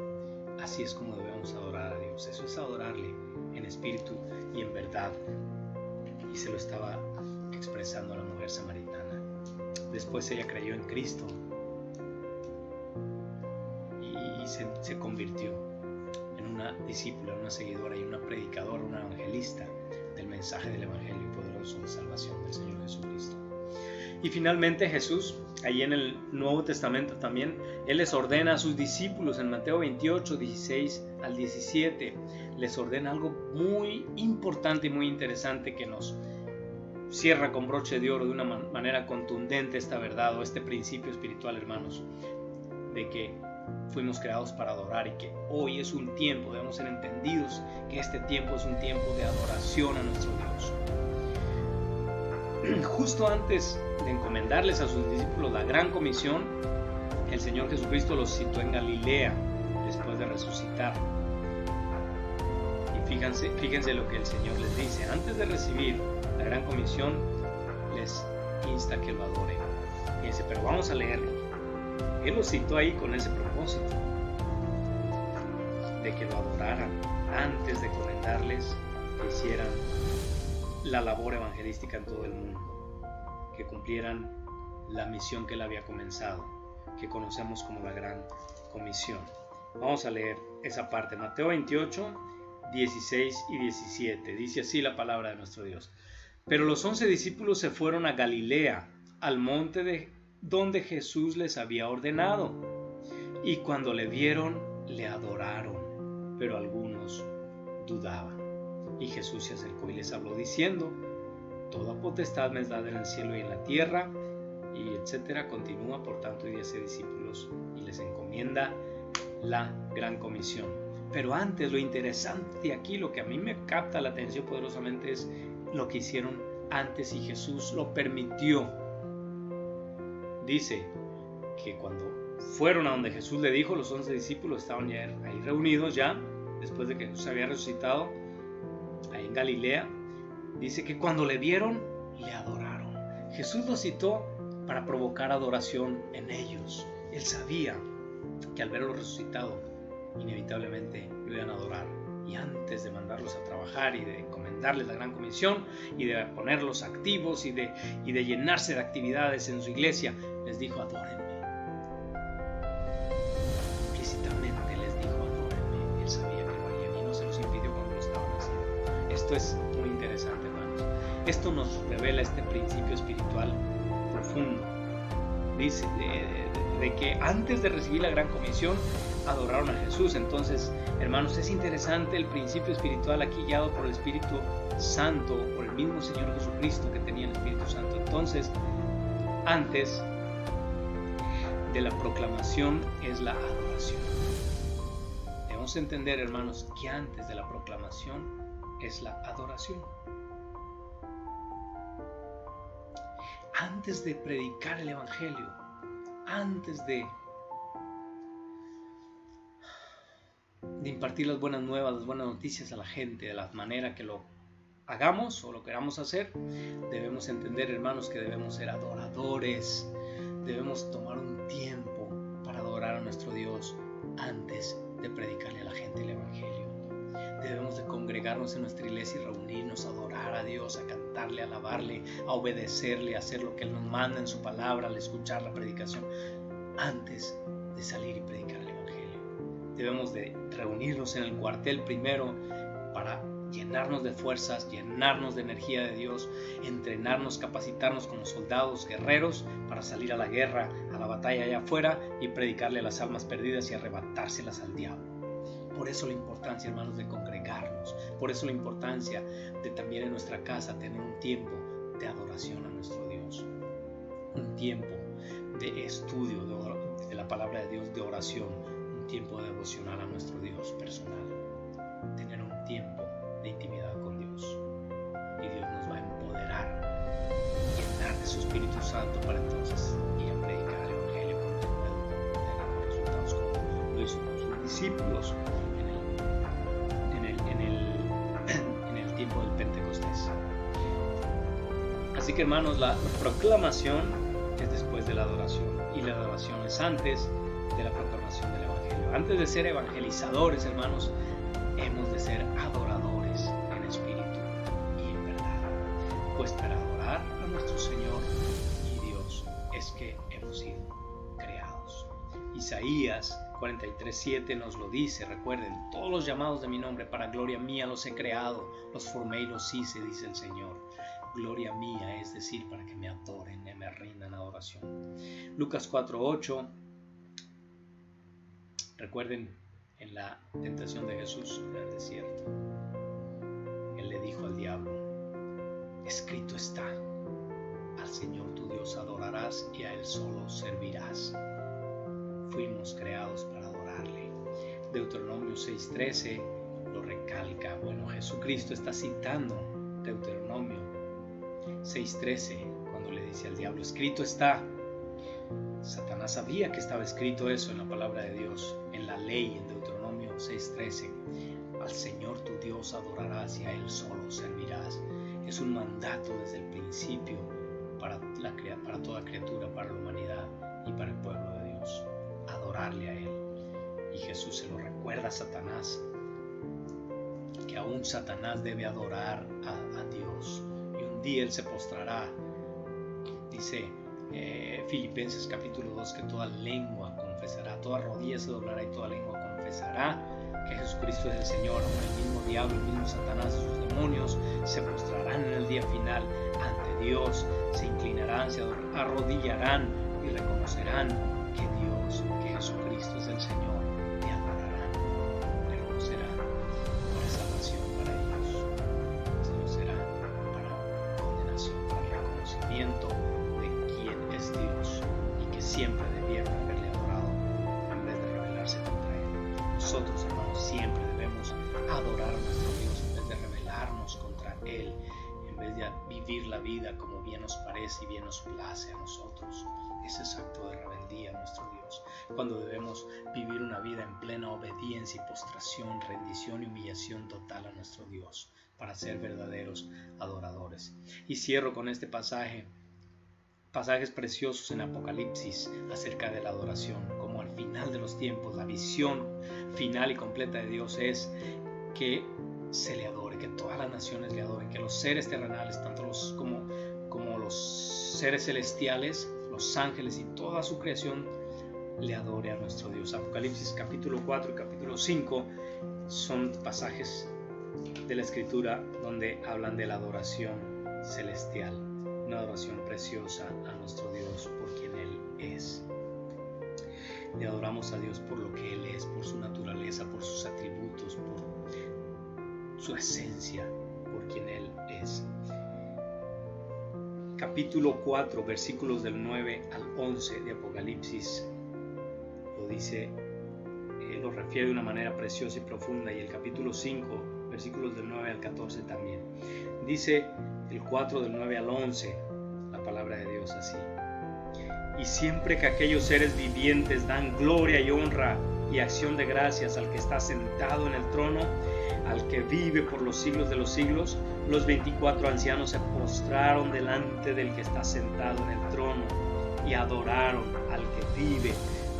S1: Así es como debemos adorar a Dios. Eso es adorarle en espíritu y en verdad. Y se lo estaba expresando a la mujer samaritana. Después ella creyó en Cristo y se convirtió en una discípula, una seguidora y una predicadora, una evangelista del mensaje del Evangelio poderoso de salvación del Señor Jesucristo. Y finalmente Jesús, ahí en el Nuevo Testamento también, Él les ordena a sus discípulos en Mateo 28, 16 al 17, les ordena algo muy importante y muy interesante que nos cierra con broche de oro de una manera contundente esta verdad o este principio espiritual, hermanos, de que fuimos creados para adorar y que hoy es un tiempo, debemos ser entendidos que este tiempo es un tiempo de adoración a nuestro Dios. Justo antes de encomendarles a sus discípulos la gran comisión, el Señor Jesucristo los citó en Galilea después de resucitar. Y fíjense lo que el Señor les dice. Antes de recibir la gran comisión, les insta que lo adoren. Y dice, pero vamos a leerlo. Él los citó ahí con ese propósito, de que lo adoraran antes de encomendarles que hicieran la labor evangelística en todo el mundo, que cumplieran la misión que Él había comenzado, que conocemos como la Gran Comisión. Vamos a leer esa parte, Mateo 28, 16 y 17. Dice así la palabra de nuestro Dios. Pero los 11 discípulos se fueron a Galilea, al monte donde Jesús les había ordenado. Y cuando le vieron, le adoraron, pero algunos dudaban. Y Jesús se acercó y les habló diciendo, toda potestad me es dada en el cielo y en la tierra, y etcétera. Continúa, por tanto, y hace discípulos y les encomienda la gran comisión. Pero antes, lo interesante aquí, lo que a mí me capta la atención poderosamente es lo que hicieron antes y Jesús lo permitió. Dice que cuando fueron a donde Jesús le dijo, los 11 discípulos estaban ya ahí reunidos ya, después de que Jesús había resucitado, ahí en Galilea, dice que cuando le vieron, le adoraron. Jesús los citó para provocar adoración en ellos. Él sabía que al verlo resucitado, inevitablemente lo iban a adorar. Y antes de mandarlos a trabajar y de encomendarles la gran comisión y de ponerlos activos y de llenarse de actividades en su iglesia, les dijo, adórenme. Implícitamente les dijo, adórenme. Él sabía que lo harían y no se los impidió cuando lo estaban haciendo. Esto es muy interesante, hermanos. Esto nos revela este principio espiritual profundo. Dice de que antes de recibir la gran comisión adoraron a Jesús. Entonces, hermanos, es interesante el principio espiritual aquí guiado por el Espíritu Santo, por el mismo Señor Jesucristo que tenía el Espíritu Santo. Entonces, antes de la proclamación es la adoración. Debemos entender, hermanos, que antes de la proclamación es la adoración. Antes de predicar el Evangelio, antes de impartir las buenas nuevas, las buenas noticias a la gente, de la manera que lo hagamos o lo queramos hacer, debemos entender, hermanos, que debemos ser adoradores. Debemos tomar un tiempo para adorar a nuestro Dios antes de predicarle a la gente el Evangelio. Debemos de congregarnos en nuestra iglesia y reunirnos a adorar a Dios, a cantarle, a alabarle, a obedecerle, a hacer lo que Él nos manda en su palabra, al escuchar la predicación, antes de salir y predicar el Evangelio. Debemos de reunirnos en el cuartel primero para llenarnos de fuerzas, llenarnos de energía de Dios, entrenarnos, capacitarnos como soldados guerreros para salir a la guerra, a la batalla allá afuera y predicarle a las almas perdidas y arrebatárselas al diablo. Por eso la importancia, hermanos, de congregarnos, por eso la importancia de también en nuestra casa tener un tiempo de adoración a nuestro Dios, un tiempo de estudio de la palabra de Dios, de oración, un tiempo devocional a nuestro Dios personal, tener un tiempo de intimidad con Dios, y Dios nos va a empoderar, llenar de su Espíritu Santo para entonces ir a predicar el Evangelio con tener resultados como lo hizo con sus discípulos en el tiempo del Pentecostés. Así que, hermanos, la proclamación es después de la adoración, y la adoración es antes de la proclamación del Evangelio. Antes de ser evangelizadores, hermanos, hemos de ser adoradores en espíritu y en verdad. Pues para adorar a nuestro Señor y Dios es que hemos sido creados. Isaías 43:7 nos lo dice. Recuerden, todos los llamados de mi nombre para gloria mía los he creado, los formé y los hice, dice el Señor. Gloria mía, es decir, para que me adoren y me rindan adoración. Lucas 4:8. Recuerden, en la tentación de Jesús en el desierto, Él le dijo al diablo: escrito está, al Señor tu Dios adorarás y a Él solo servirás. Fuimos creados para adorarle. Deuteronomio 6:13 lo recalca. Bueno, Jesucristo está citando Deuteronomio 6:13 cuando le dice al diablo: escrito está. Satanás sabía que estaba escrito eso en la palabra de Dios, en la ley, en Deuteronomio 6:13. Al Señor tu Dios adorarás y a Él solo servirás. Es un mandato desde el principio para toda criatura, para la humanidad y para el pueblo de Dios. Adorarle a Él. Y Jesús se lo recuerda a Satanás, que aún Satanás debe adorar a Dios. Y un día Él se postrará. Dice Filipenses capítulo 2 que toda lengua confesará, toda rodilla se doblará y toda lengua confesará que Jesucristo es el Señor. Aún el mismo diablo, el mismo Satanás y sus demonios se postrarán en el día final ante Dios, se inclinarán, se arrodillarán y reconocerán que Dios, que Jesucristo es el Señor, y adorarán, pero no será para salvación para ellos, sino será para condenación, para reconocimiento de quién es Dios y que siempre debieron haberle adorado en vez de rebelarse contra Él. Nosotros, hermanos, siempre debemos adorar a nuestro Dios en vez de rebelarnos contra Él, en vez de vivir la vida como bien nos parece y bien nos place a nosotros. Ese es acto de rebeldía a nuestro Dios, cuando debemos vivir una vida en plena obediencia y postración, rendición y humillación total a nuestro Dios, para ser verdaderos adoradores. Y cierro con este pasajes preciosos en Apocalipsis acerca de la adoración, como al final de los tiempos la visión final y completa de Dios es que se le adore, que todas las naciones le adoren, que los seres terrenales, tanto como los seres celestiales, los ángeles y toda su creación le adore a nuestro Dios. Apocalipsis capítulo 4 y capítulo 5 son pasajes de la Escritura donde hablan de la adoración celestial, una adoración preciosa a nuestro Dios por quien Él es. Le adoramos a Dios por lo que Él es, por su naturaleza, por sus atributos, por su esencia, por quien Él es. Capítulo 4, versículos del 9 al 11 de Apocalipsis lo dice, lo refiere de una manera preciosa y profunda, y el capítulo 5, versículos del 9 al 14 también. Dice el 4 del 9 al 11, la palabra de Dios así: y siempre que aquellos seres vivientes dan gloria y honra y acción de gracias al que está sentado en el trono, al que vive por los siglos de los siglos, los 24 ancianos se postraron delante del que está sentado en el trono y adoraron al que vive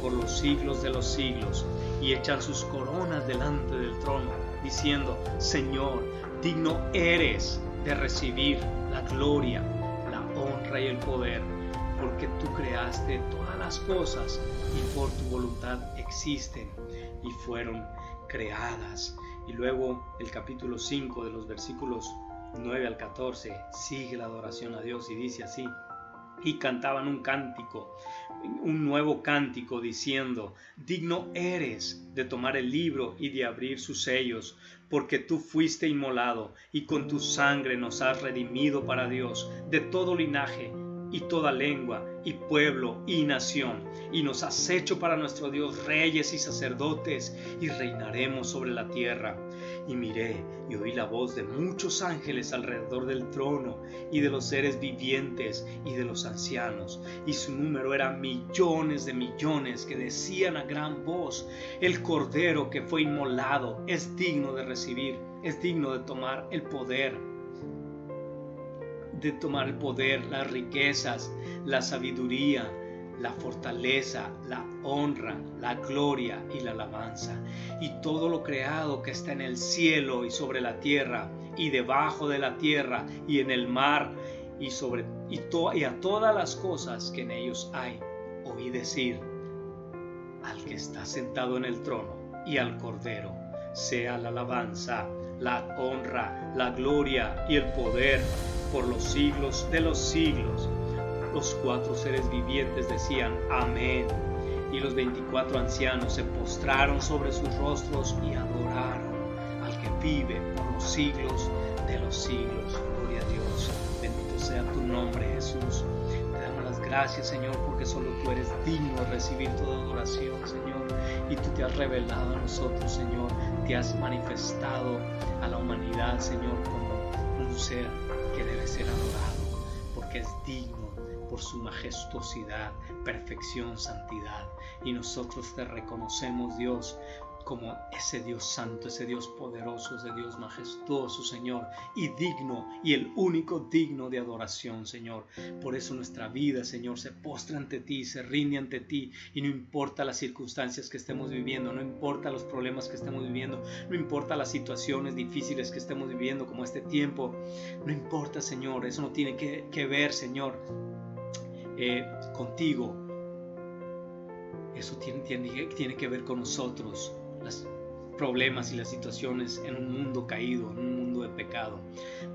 S1: por los siglos de los siglos, y echan sus coronas delante del trono, diciendo: Señor, digno eres de recibir la gloria, la honra y el poder, porque tú creaste todas las cosas y por tu voluntad existen y fueron creadas. Y luego el capítulo 5 de los versículos 9 al 14 sigue la adoración a Dios y dice así: y cantaban un cántico, un nuevo cántico, diciendo: digno eres de tomar el libro y de abrir sus sellos, porque tú fuiste inmolado y con tu sangre nos has redimido para Dios de todo linaje y toda lengua y pueblo y nación, y nos has hecho para nuestro Dios reyes y sacerdotes, y reinaremos sobre la tierra. Y miré y oí la voz de muchos ángeles alrededor del trono, y de los seres vivientes y de los ancianos, y su número era millones de millones, que decían a gran voz: el Cordero que fue inmolado es digno de recibir, es digno de tomar el poder, las riquezas, la sabiduría, la fortaleza, la honra, la gloria y la alabanza. Y todo lo creado que está en el cielo y sobre la tierra y debajo de la tierra y en el mar y a todas las cosas que en ellos hay, oí decir al que está sentado en el trono y al Cordero: sea la alabanza, la honra, la gloria y el poder por los siglos de los siglos. Los 4 seres vivientes decían: amén. Y los 24 ancianos se postraron sobre sus rostros y adoraron al que vive por los siglos de los siglos. Gloria a Dios. Bendito sea tu nombre, Jesús. Te damos las gracias, Señor, porque solo tú eres digno de recibir toda adoración, Señor. Y tú te has revelado a nosotros, Señor. Te has manifestado a la humanidad, Señor, como un ser que debe ser adorado, porque es digno por su majestuosidad, perfección, santidad. Y nosotros te reconocemos, Dios, como ese Dios santo, ese Dios poderoso, ese Dios majestuoso, Señor, y digno, y el único digno de adoración, Señor. Por eso nuestra vida, Señor, se postra ante ti, se rinde ante ti, y no importa las circunstancias que estemos viviendo, no importa los problemas que estemos viviendo, no importa las situaciones difíciles que estemos viviendo, como este tiempo, no importa, Señor, eso no tiene que ver, Señor, contigo. Eso tiene que ver con nosotros, los problemas y las situaciones en un mundo caído, en un mundo de pecado.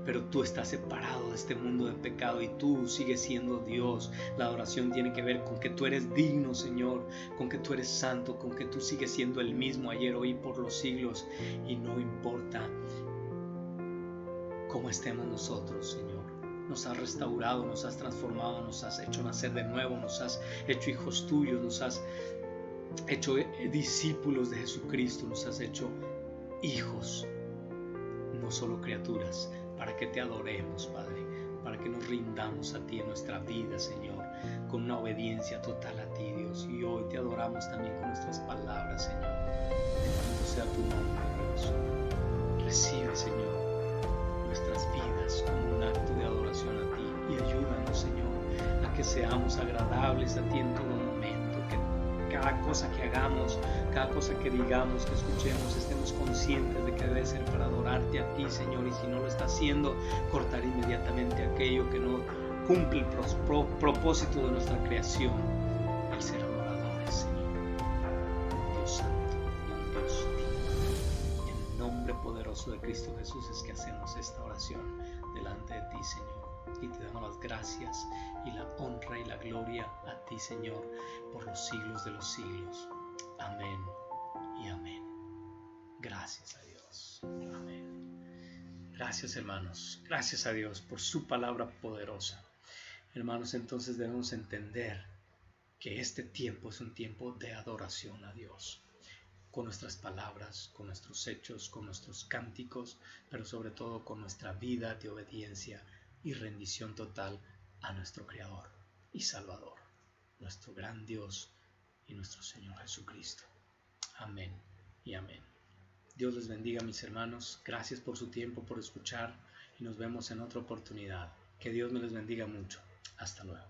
S1: Pero tú estás separado de este mundo de pecado y tú sigues siendo Dios. La adoración tiene que ver con que tú eres digno, Señor, con que tú eres santo, con que tú sigues siendo el mismo ayer, hoy, por los siglos. Y no importa cómo estemos nosotros, Señor. Nos has restaurado, nos has transformado, nos has hecho nacer de nuevo, nos has hecho hijos tuyos, nos has hecho discípulos de Jesucristo, nos has hecho hijos, no solo criaturas, para que te adoremos, Padre, para que nos rindamos a ti en nuestra vida, Señor, con una obediencia total a ti, Dios. Y hoy te adoramos también con nuestras palabras, Señor. Bendito sea tu nombre, Dios. Recibe, Señor, nuestras vidas como un acto de adoración a ti, y ayúdanos, Señor, a que seamos agradables a ti en todo momento, que cada cosa que hagamos, cada cosa que digamos, que escuchemos, estemos conscientes de que debe ser para adorarte a ti, Señor. Y si no lo está haciendo, cortar inmediatamente aquello que no cumple el propósito de nuestra creación, el ser adoradores, Señor. Dios santo y Dios digno. En el nombre poderoso de Cristo Jesús es que hacemos esta oración delante de ti, Señor. Y te damos las gracias y la honra y la gloria a ti, Señor, por los siglos de los siglos. Amén y amén. Gracias a Dios. Amén. Gracias, hermanos. Gracias a Dios por su palabra poderosa. Hermanos, entonces debemos entender que este tiempo es un tiempo de adoración a Dios, con nuestras palabras, con nuestros hechos, con nuestros cánticos, pero sobre todo con nuestra vida de obediencia y rendición total a nuestro Creador y Salvador, nuestro gran Dios y nuestro Señor Jesucristo. Amén y amén. Dios les bendiga, mis hermanos. Gracias por su tiempo, por escuchar, y nos vemos en otra oportunidad. Que Dios me les bendiga mucho. Hasta luego.